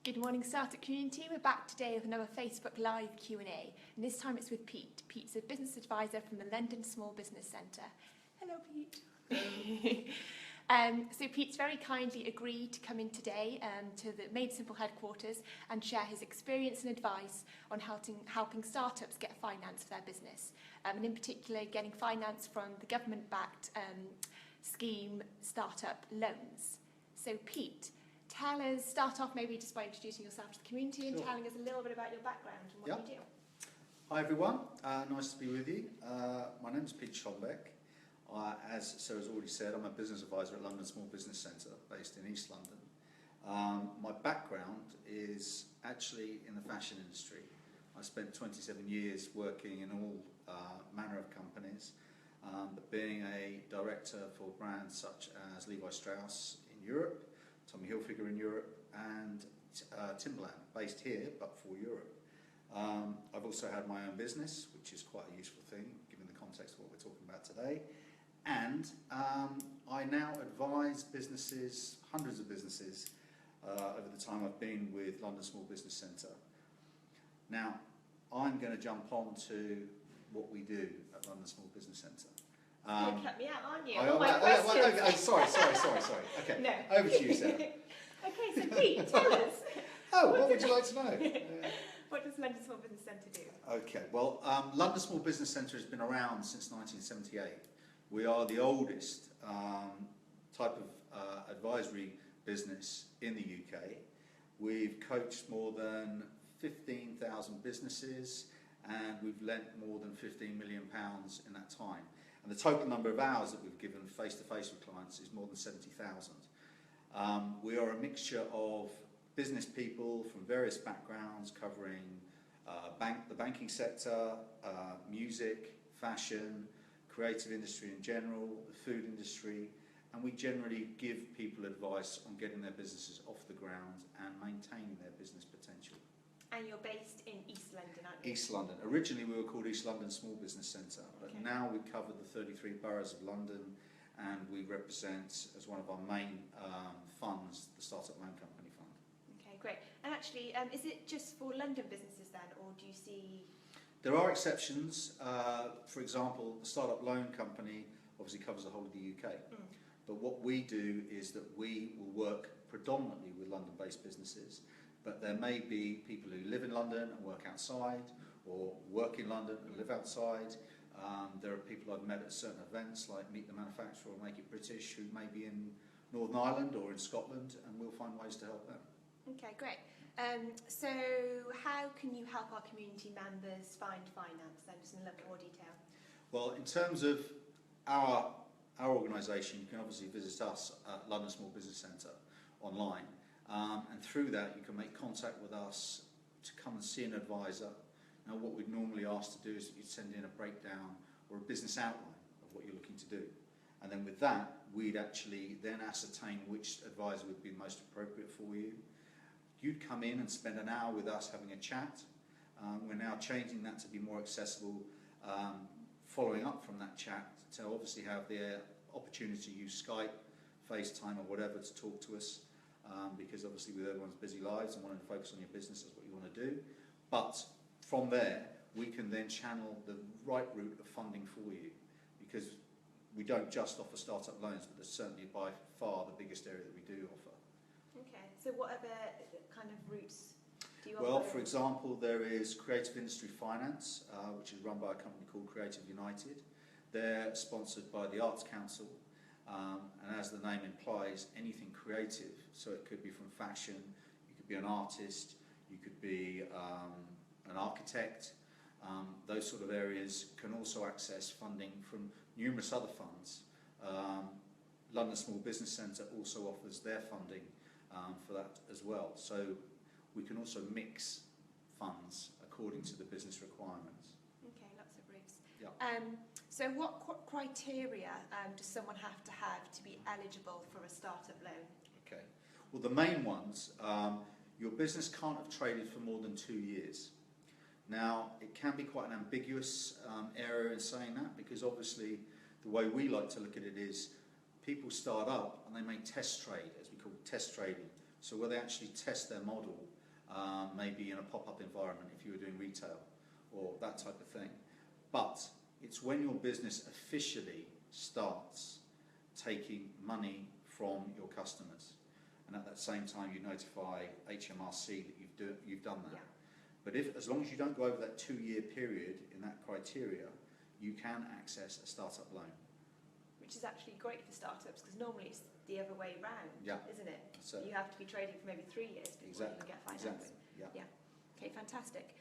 Good morning, Startup community. We're back today with another Facebook Live Q&A, and this time it's with Pete. Pete's a business advisor from the London Small Business Centre. Hello, Pete. So Pete's very kindly agreed to come in today to the MadeSimple headquarters and share his experience and advice on helping startups get finance for their business, and in particular getting finance from the government-backed scheme Startup Loans. So Pete, start off maybe just by introducing yourself to the community and telling us a little bit about your background and what you do. Hi everyone, nice to be with you. My name is Pete Schombeck. As Sarah has already said, I'm a business advisor at London Small Business Centre based in East London. My background is actually in the fashion industry. I spent 27 years working in all manner of companies, but being a director for brands such as Levi Strauss in Europe, Tommy Hilfiger in Europe, and Timberland, based here but for Europe. I've also had my own business, which is quite a useful thing given the context of what we're talking about today. And I now advise businesses, hundreds of businesses, over the time I've been with London Small Business Centre. Now, I'm going to jump on to what we do at London Small Business Centre. You're going to cut me out, aren't you? Sorry. Okay, no. Over to you, Sarah. Okay, so Pete, tell us. What would you like to know? What does London Small Business Centre do? Okay, well, London Small Business Centre has been around since 1978. We are the oldest type of advisory business in the UK. We've coached more than 15,000 businesses, and we've lent more than £15 million in that time. And the total number of hours that we've given face-to-face with clients is more than 70,000. We are a mixture of business people from various backgrounds covering the banking sector, music, fashion, creative industry in general, the food industry, and we generally give people advice on getting their businesses off the ground and maintaining their business potential. And you're based in East London, aren't you? East London. Originally we were called East London Small Business Centre, but now we cover the 33 boroughs of London, and we represent, as one of our main funds, the Startup Loan Company Fund. Okay, great. And actually, is it just for London businesses then, or do you see... There are exceptions. For example, the Startup Loan Company obviously covers the whole of the UK. But what we do is that we will work predominantly with London-based businesses, but there may be people who live in London and work outside, or work in London and live outside. There are people I've met at certain events like Meet the Manufacturer or Make It British who may be in Northern Ireland or in Scotland, and we'll find ways to help them. Okay, great. So how can you help our community members find finance then, just in a little bit more detail? Well, in terms of our organisation, you can obviously visit us at London Small Business Centre online, and through that you can make contact with us to come and see an advisor. Now what we'd normally ask to do is that you'd send in a breakdown or a business outline of what you're looking to do, and then with that we'd actually then ascertain which advisor would be most appropriate for you. You'd come in and spend an hour with us having a chat. We're now changing that to be more accessible, following up from that chat to obviously have the opportunity to use Skype, FaceTime or whatever to talk to us, because obviously with everyone's busy lives and wanting to focus on your business is what you want to do. But from there we can then channel the right route of funding for you, because we don't just offer startup loans, but it's certainly by far the biggest area that we do offer. Okay, so what other kind of routes do you offer? Well, for example, there is Creative Industry Finance, which is run by a company called Creative United. They're sponsored by the Arts Council, and as the name implies, anything creative. So it could be from fashion, you could be an artist, you could be an architect. Those sort of areas can also access funding from numerous other funds. London Small Business Centre also offers their funding for that as well. So we can also mix funds according to the business requirements. Okay, lots of routes. Yeah. So what criteria does someone have to be eligible for a startup loan? Okay. Well, the main ones, your business can't have traded for more than 2 years. Now, it can be quite an ambiguous area in saying that, because obviously the way we like to look at it is people start up and they may test trade, as we call test trading, So where they actually test their model, maybe in a pop-up environment if you were doing retail or that type of thing. But it's when your business officially starts taking money from your customers, and at that same time you notify HMRC that you've done that. Yeah. But as long as you don't go over that 2-year period in that criteria, you can access a startup loan. Which is actually great for startups, because normally it's the other way round, isn't it? So you have to be trading for maybe 3 years before you can get finance. Exactly. Yeah. Okay, fantastic.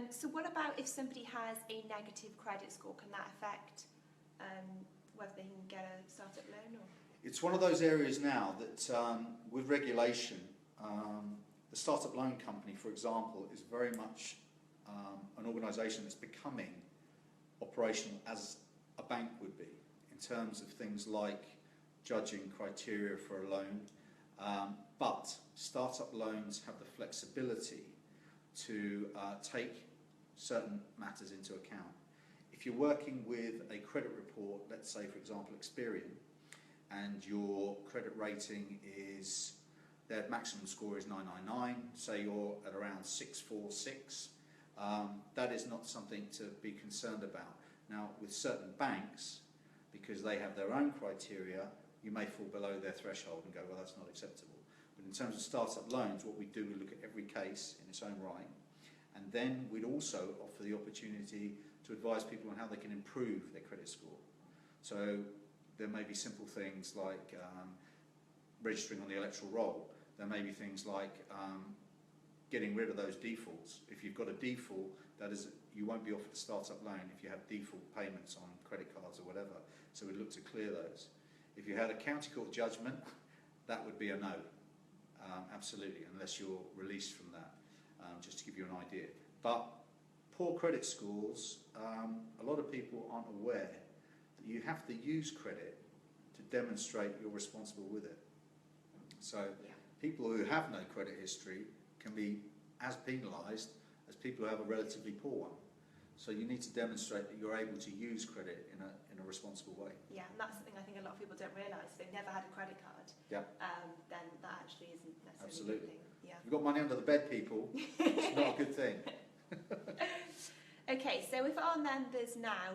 So what about if somebody has a negative credit score? Can that affect whether they can get a startup loan? Or? It's one of those areas now that with regulation, the startup loan company, for example, is very much an organisation that's becoming operational as a bank would be, in terms of things like judging criteria for a loan. But startup loans have the flexibility to take certain matters into account. If you're working with a credit report, let's say for example Experian, and your credit rating is, their maximum score is 999, say you're at around 646, that is not something to be concerned about. Now with certain banks, because they have their own criteria, you may fall below their threshold and go, well, that's not acceptable. But in terms of startup loans, what we do, we look at every case in its own right, and then we'd also offer the opportunity to advise people on how they can improve their credit score. So there may be simple things like registering on the electoral roll. There may be things like getting rid of those defaults. If you've got a default, that is, you won't be offered a startup loan if you have default payments on credit cards or whatever. So we'd look to clear those. If you had a county court judgment, that would be a no, absolutely, unless you're released from that, just to give you an idea. But poor credit scores, a lot of people aren't aware that you have to use credit to demonstrate you're responsible with it. So people who have no credit history can be as penalised as people who have a relatively poor one. So you need to demonstrate that you're able to use credit in a responsible way. Yeah, and that's something I think a lot of people don't realise. They've never had a credit card. Yeah. Then that actually isn't necessarily Absolutely. a good thing. Yeah. If you've got money under the bed, people, it's not a good thing. Okay, so if our members now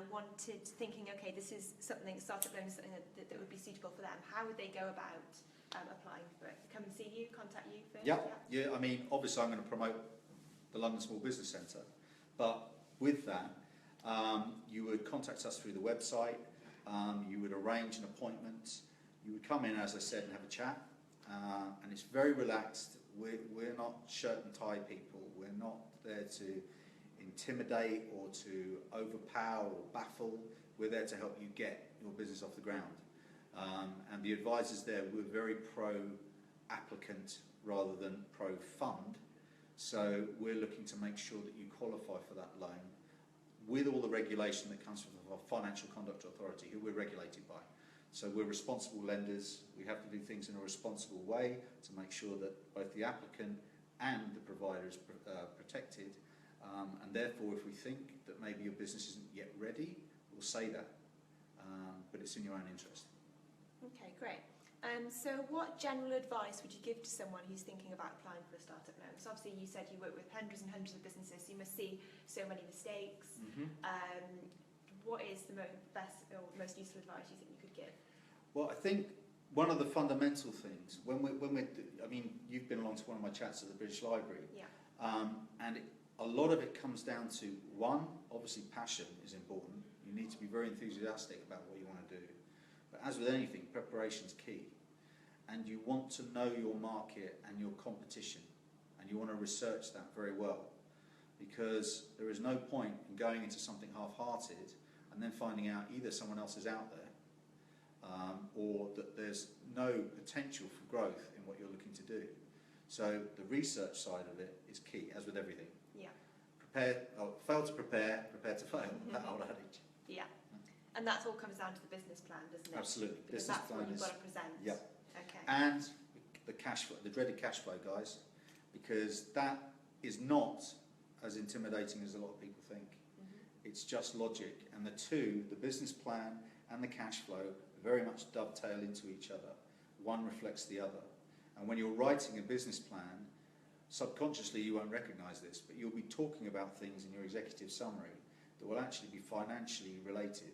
thinking, okay, this is something, startup loan is something that would be suitable for them, how would they go about applying for it? Come and see you, contact you first? Yeah, I mean, obviously I'm going to promote the London Small Business Centre, but with that, you would contact us through the website, you would arrange an appointment, you would come in, as I said, and have a chat, and it's very relaxed. We're not shirt and tie people, we're not there to intimidate or to overpower or baffle. We're there to help you get your business off the ground. And the advisors there, we're very pro-applicant rather than pro-fund. So we're looking to make sure that you qualify for that loan with all the regulation that comes from our Financial Conduct Authority, who we're regulated by. So we're responsible lenders. We have to do things in a responsible way to make sure that both the applicant and the provider is protected. And therefore, if we think that maybe your business isn't yet ready, we'll say that. But it's in your own interest. Okay, great. So what general advice would you give to someone who's thinking about applying for a startup loan? So obviously you said you work with hundreds and hundreds of businesses, so you must see so many mistakes. What is the best or most useful advice you think you could give? Well, I think one of the fundamental things, I mean, you've been along to one of my chats at the British Library, and a lot of it comes down to, one, obviously passion is important. You need to be very enthusiastic about what you want to do. But as with anything, preparation is key. And you want to know your market and your competition, and you want to research that very well. Because there is no point in going into something half-hearted and then finding out either someone else is out there, or that there's no potential for growth in what you're looking to do. So the research side of it is key, as with everything. Fail to prepare, prepare to fail, that old adage. Yeah, and that all comes down to the business plan, doesn't it? Absolutely. Because business that's plan what you've is, got to present. Yeah. Okay. And the cash flow, the dreaded cash flow, guys, because that is not as intimidating as a lot of people think. It's just logic, and the two, the business plan and the cash flow, very much dovetail into each other. One reflects the other. And when you're writing a business plan, subconsciously you won't recognise this, but you'll be talking about things in your executive summary that will actually be financially related.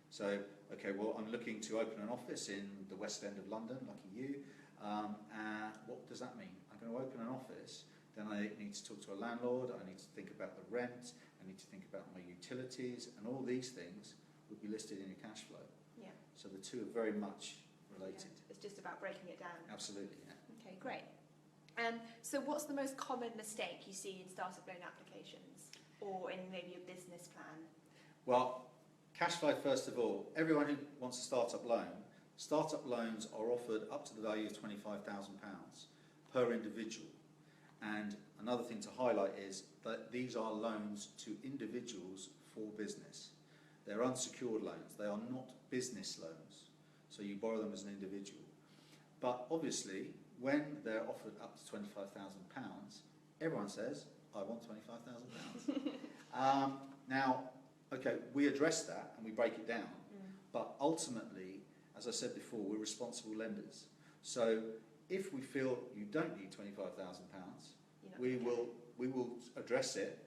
So, okay, well, I'm looking to open an office in the West End of London, lucky you. What does that mean? I'm going to open an office, then I need to talk to a landlord, I need to think about the rent, I need to think about my utilities, and all these things would be listed in your cash flow. Yeah. So the two are very much related. Yeah. It's just about breaking it down. Absolutely, yeah. Okay, great. So what's the most common mistake you see in startup loan applications or in maybe a business plan? Well, cash flow, first of all, everyone who wants a startup loans are offered up to the value of £25,000 per individual. And another thing to highlight is that these are loans to individuals for business. They're unsecured loans. They are not business loans. So you borrow them as an individual. But obviously, when they're offered up to £25,000, everyone says, I want £25,000. Now, okay, we address that and we break it down. But ultimately, as I said before, we're responsible lenders. So if we feel you don't need £25,000, we will address it,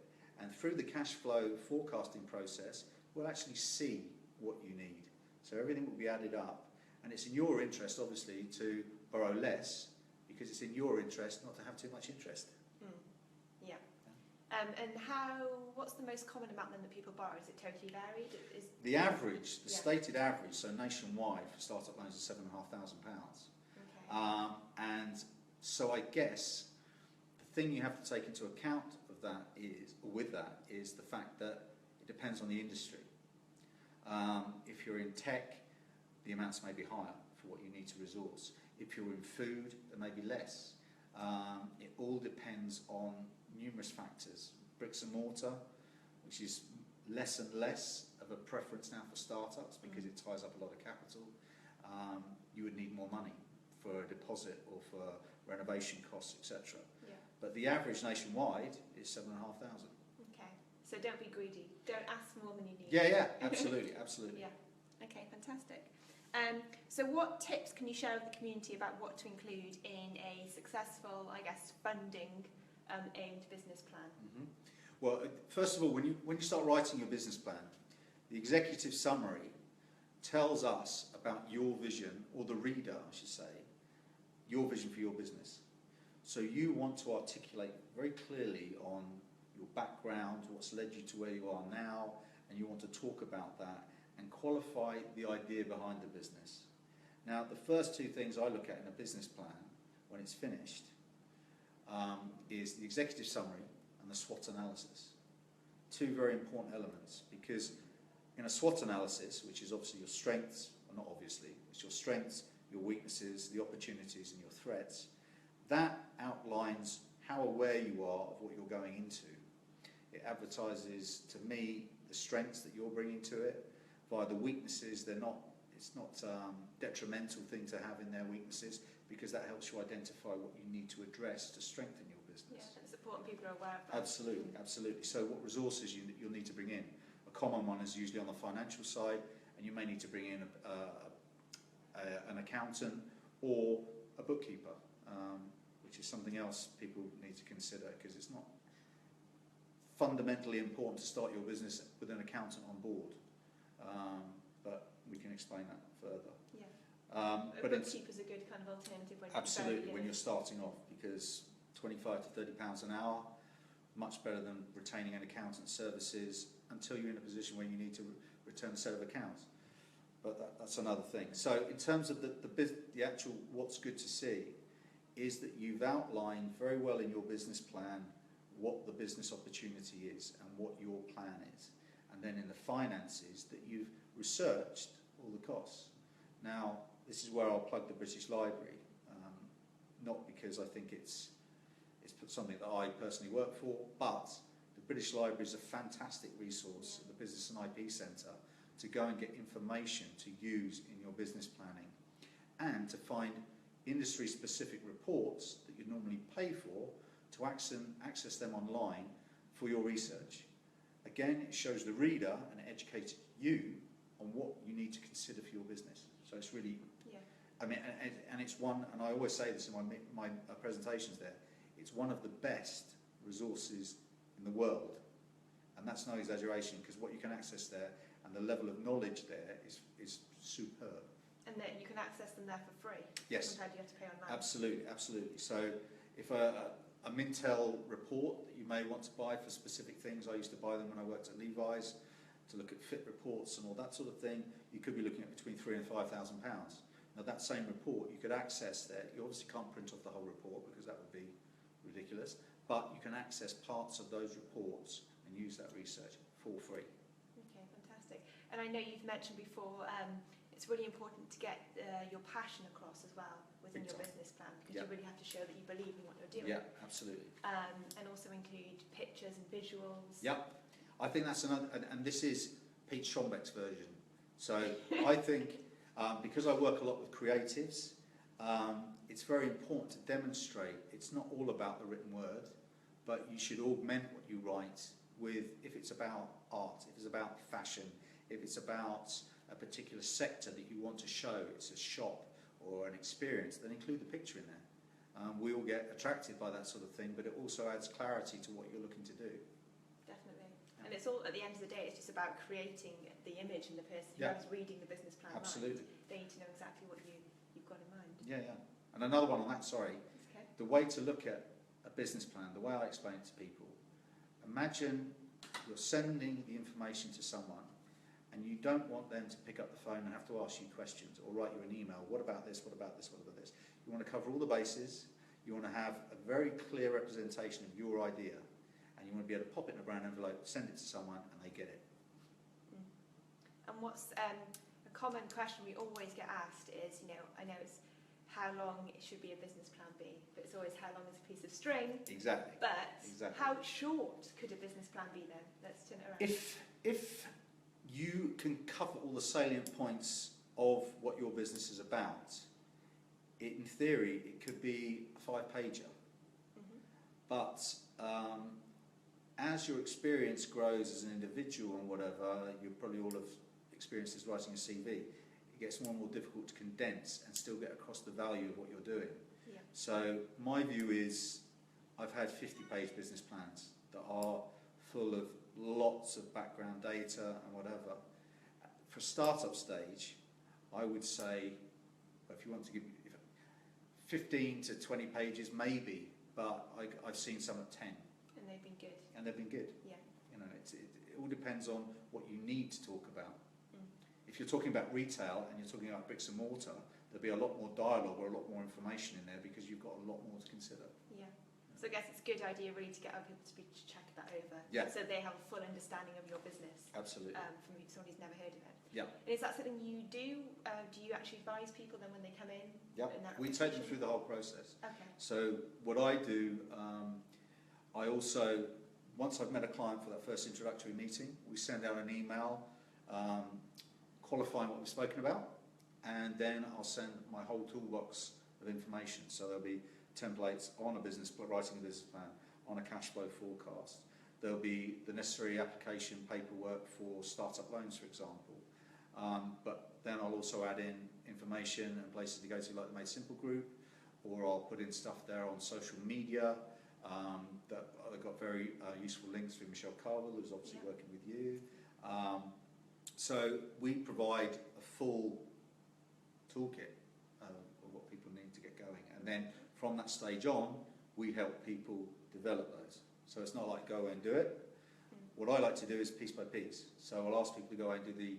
and through the cash flow forecasting process, we'll actually see what you need. So everything will be added up, and it's in your interest, obviously, to borrow less, because it's in your interest not to have too much interest. Yeah. And what's the most common amount then that people borrow? Is it totally varied? The average, the stated average, so nationwide for startup loans is £7,500. Okay. And so I guess the thing you have to take into account of that is the fact that it depends on the industry. If you're in tech, the amounts may be higher for what you need to resource. If you're in food, there may be less. It all depends on numerous factors. Bricks and mortar, which is less and less of a preference now for startups because it ties up a lot of capital. You would need more money for a deposit or for renovation costs, etc. Yeah. But the average nationwide is £7,500. Okay, so don't be greedy. Don't ask more than you need. Yeah, absolutely, absolutely. Yeah. Okay, fantastic. So what tips can you share with the community about what to include in a successful, I guess, funding aimed business plan? Well, first of all, when you start writing your business plan, the executive summary tells us about your vision, or the reader, I should say, your vision for your business. So you want to articulate very clearly on your background, what's led you to where you are now, and you want to talk about that and qualify the idea behind the business. Now, the first two things I look at in a business plan when it's finished is the executive summary and the SWOT analysis. Two very important elements, because in a SWOT analysis, which is obviously your strengths, well, not obviously, it's your strengths, your weaknesses, the opportunities and your threats, that outlines how aware you are of what you're going into. It advertises to me the strengths that you're bringing to it. Via the weaknesses, it's not detrimental thing to have in their weaknesses, because that helps you identify what you need to address to strengthen your business. Yeah, it's important people are aware of that. Absolutely, absolutely. So what resources you'll need to bring in? A common one is usually on the financial side, and you may need to bring in an accountant or a bookkeeper, which is something else people need to consider, because it's not fundamentally important to start your business with an accountant on board, but we can explain that further. Yeah. But a bookkeeper's a good kind of alternative when absolutely, when you're starting off, because £25 to £30 an hour, much better than retaining an accountant's services until you're in a position where you need to return a set of accounts. But that's another thing. So in terms of the actual what's good to see, is that you've outlined very well in your business plan what the business opportunity is and what your plan is. And then in the finances, that you've researched all the costs. Now, this is where I'll plug the British Library, not because I think it's something that I personally work for, but the British Library is a fantastic resource at the Business and IP Centre to go and get information to use in your business planning, and to find industry-specific reports that you'd normally pay for to access them online for your research. Again, it shows the reader and educates you on what you need to consider for your business. So it's really, I mean, and it's one, and I always say this in my presentations there, it's one of the best resources in the world. And that's no exaggeration, because what you can access there and the level of knowledge there is superb. And then you can access them there for free? Yes. Compared to you have to pay online? Absolutely, absolutely. So if a Mintel report that you may want to buy for specific things, I used to buy them when I worked at Levi's, to look at fit reports and all that sort of thing, you could be looking at between £3,000 and £5,000. Now that same report you could access there. You obviously can't print off the whole report because that would be ridiculous, but you can access parts of those reports and use that research for free. Okay, fantastic. And I know you've mentioned before, it's really important to get your passion across as well within your business plan, because you really have to show that you believe in what you're doing. Yeah, absolutely. And also include pictures and visuals. Yep. I think that's another, and this is Pete Schombeck's version. So I think because I work a lot with creatives, it's very important to demonstrate it's not all about the written word, but you should augment what you write with, if it's about art, if it's about fashion, if it's about a particular sector that you want to show, it's a shop or an experience, then include the picture in there. We all get attracted by that sort of thing, but it also adds clarity to what you're looking to do. Definitely. And it's all, at the end of the day, it's just about creating the image and the person who's reading the business plan. Absolutely. Mind. They need to know exactly what you've got in mind. Yeah, yeah. And another one on that, sorry, Okay. the way to look at a business plan, the way I explain it to people, imagine you're sending the information to someone and you don't want them to pick up the phone and have to ask you questions or write you an email. What about this? What about this? What about this? You want to cover all the bases. You want to have a very clear representation of your idea, and you want to be able to pop it in a brown envelope, send it to someone, and they get it. And what's a common question we always get asked is, I know it's how long should be a business plan be, but it's always how long is a piece of string. Exactly. But exactly. How short could a business plan be then? Let's turn it around. If you can cover all the salient points of what your business is about, in theory, it could be a 5-pager. But as your experience grows as an individual and whatever, you probably all have experienced this writing a CV, it gets more and more difficult to condense and still get across the value of what you're doing. Yeah. So my view is, I've had 50-page business plans that are full of lots of background data and whatever. For a startup stage, I would say, if you want to give 15 to 20 pages maybe, but I've seen some at 10. And they've been good. And they've been good. Yeah. It all depends on what you need to talk about. If you're talking about retail and you're talking about bricks and mortar, there'll be a lot more dialogue or a lot more information in there because you've got a lot more to consider. Yeah. So I guess it's a good idea really to get other people to check that over. Yeah. So they have a full understanding of your business. Absolutely. From someone who's never heard of it. Yeah. And is that something you do? Do you actually advise people then when they come in? Yeah. We take them through the whole process. Okay. So what I do, I also, once I've met a client for that first introductory meeting, we send out an email qualifying what we've spoken about, and then I'll send my whole toolbox of information. So there'll be templates on writing a business plan, on a cash flow forecast. There'll be the necessary application paperwork for startup loans, for example. But then I'll also add in information and places to go to like the MadeSimple group, or I'll put in stuff there on social media that I've got very useful links through Michelle Carville, who's obviously working with you. So we provide a full toolkit of what people need to get going. And then from that stage on, we help people develop those. So it's not like go away and do it. What I like to do is piece by piece. So I'll ask people to go away and do the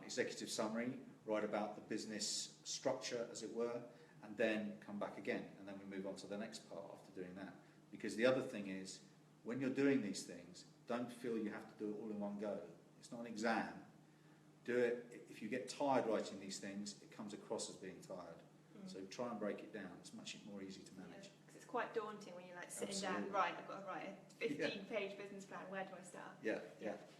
executive summary, write about the business structure, as it were, and then come back again. And then we move on to the next part after doing that. Because the other thing is, when you're doing these things, don't feel you have to do it all in one go. It's not an exam. Do it. If you get tired writing these things, it comes across as being tired. So try and break it down. It's much more easy to manage. Because it's quite daunting when you're like sitting Absolutely. down, right, I've got to write a 15-page business plan. Where do I start? Yeah.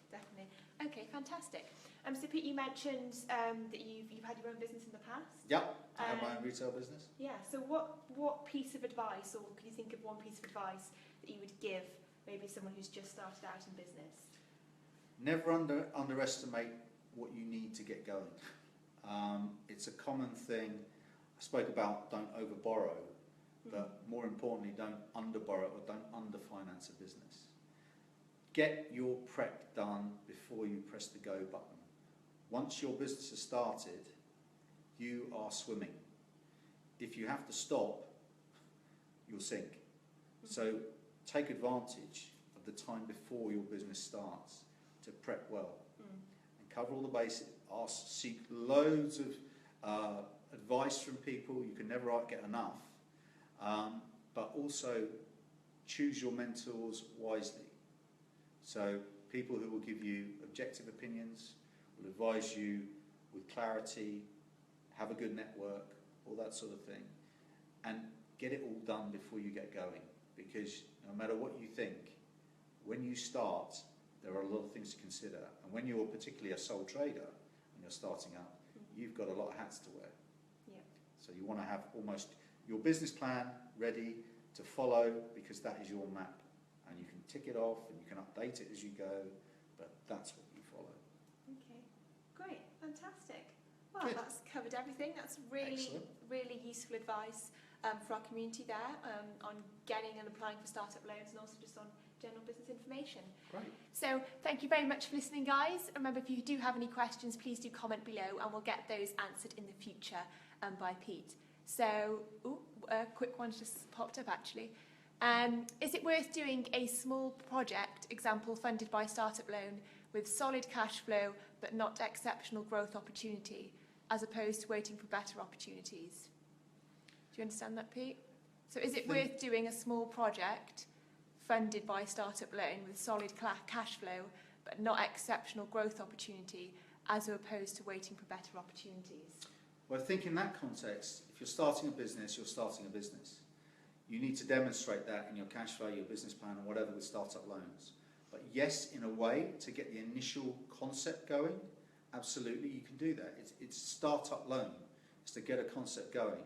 Definitely. Okay, fantastic. So Pete, you mentioned that you've had your own business in the past. Yep. I have my own retail business. Yeah. So what piece of advice, or can you think of one piece of advice that you would give maybe someone who's just started out in business? Never underestimate what you need to get going. It's a common thing. I spoke about don't over borrow, but more importantly, don't under borrow or don't under finance a business. Get your prep done before you press the go button. Once your business has started, you are swimming. If you have to stop, you'll sink. So take advantage of the time before your business starts to prep well and cover all the basics. Seek loads of advice from people. You can never get enough, but also choose your mentors wisely. So people who will give you objective opinions, will advise you with clarity, have a good network, all that sort of thing, and get it all done before you get going. Because no matter what you think, when you start, there are a lot of things to consider. And when you're particularly a sole trader and you're starting up, you've got a lot of hats to wear. Yeah. So you want to have almost your business plan ready to follow, because that is your map. And you can tick it off and you can update it as you go, but that's what you follow. Okay, great, fantastic. Well, Good. that's covered everything. That's really, really useful advice for our community there on getting and applying for startup loans, and also just on general business information. Great. So thank you very much for listening, guys. Remember, if you do have any questions, please do comment below and we'll get those answered in the future by Pete. So, a quick one just popped up actually. Is it worth doing a small project, example funded by startup loan, with solid cash flow but not exceptional growth opportunity, as opposed to waiting for better opportunities? Do you understand that, Pete? So is it worth doing a small project funded by startup loan with solid cash flow but not exceptional growth opportunity, as opposed to waiting for better opportunities? Well, I think in that context, if you're starting a business, you're starting a business. You need to demonstrate that in your cash flow, your business plan, or whatever with startup loans. But yes, in a way, to get the initial concept going, absolutely, you can do that. It's startup loan. It's to get a concept going.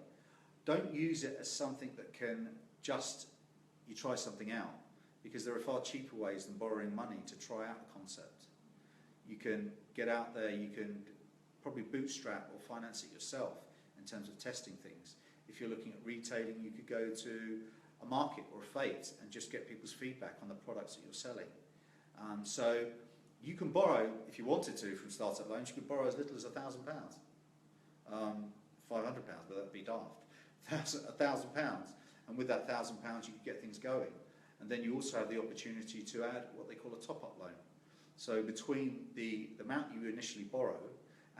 Don't use it as something that can you try something out, because there are far cheaper ways than borrowing money to try out a concept. You can get out there, you can probably bootstrap or finance it yourself in terms of testing things. If you're looking at retailing, you could go to a market or a fete and just get people's feedback on the products that you're selling. So you can borrow, if you wanted to, from startup loans, you could borrow as little as £1,000. £500, but that'd be daft. £1,000. And with that £1,000, you could get things going. And then you also have the opportunity to add what they call a top-up loan. So between the amount you initially borrow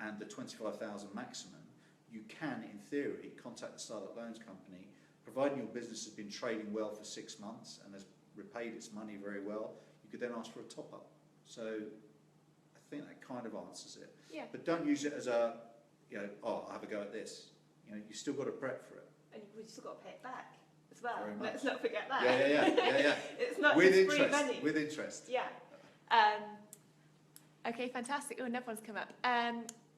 and the $25,000 maximum, you can, in theory, contact the startup loans company, providing your business has been trading well for 6 months and has repaid its money very well. You could then ask for a top-up. So I think that kind of answers it. Yeah. But don't use it as a, I'll have a go at this. You still got to prep for it. And you've still got to pay it back as well. Very much. Let's not forget that. Yeah. It's not with just interest, free money. with interest. Yeah. Okay, fantastic. Oh, another one's come up.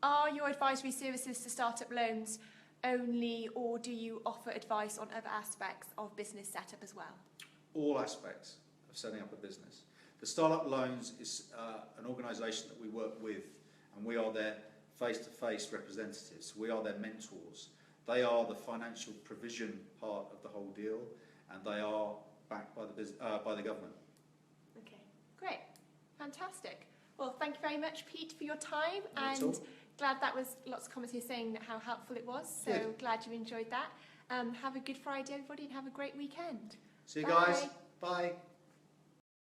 Are your advisory services to startup loans only, or do you offer advice on other aspects of business setup as well? All aspects of setting up a business. The Startup Loans is an organisation that we work with, and we are their face-to-face representatives. We are their mentors. They are the financial provision part of the whole deal, and they are backed by the government. Okay, great, fantastic. Well, thank you very much, Pete, for your time, Not at and all. glad that was lots of comments here saying how helpful it was. So Good. glad you enjoyed that. Have a good Friday, everybody, and have a great weekend. See you Bye. guys. Bye.